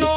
9